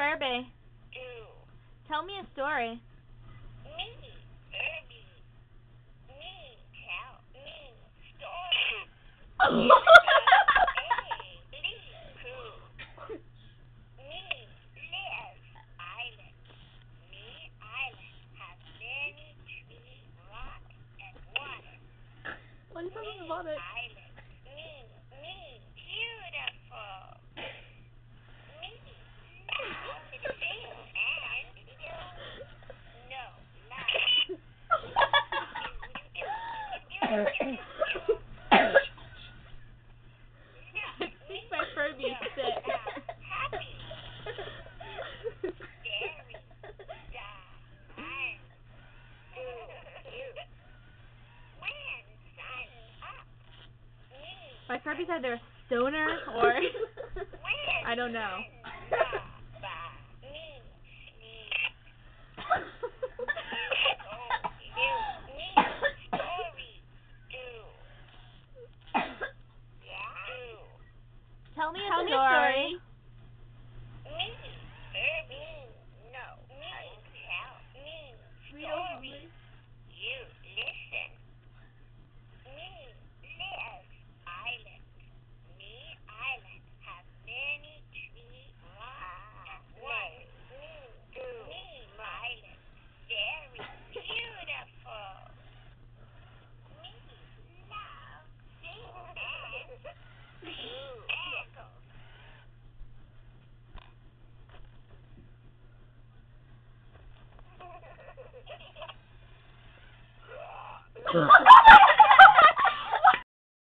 Furby. Tell me a story. Me, Furby. Me, tell me story. Why are you talking about it? Me, beautiful. Me, loud, and you. No, loud. I think my Furby is sick. Happy. Scary. Sad. When sun's up. Me. My Furby's either a stoner or I don't know. Tell me a story. Me, Furby. No, me, tell me story. You listen. Me, live island. Me, island have many trees, rocks, and water. Me, island, very beautiful. Me, love, sing, and echoes.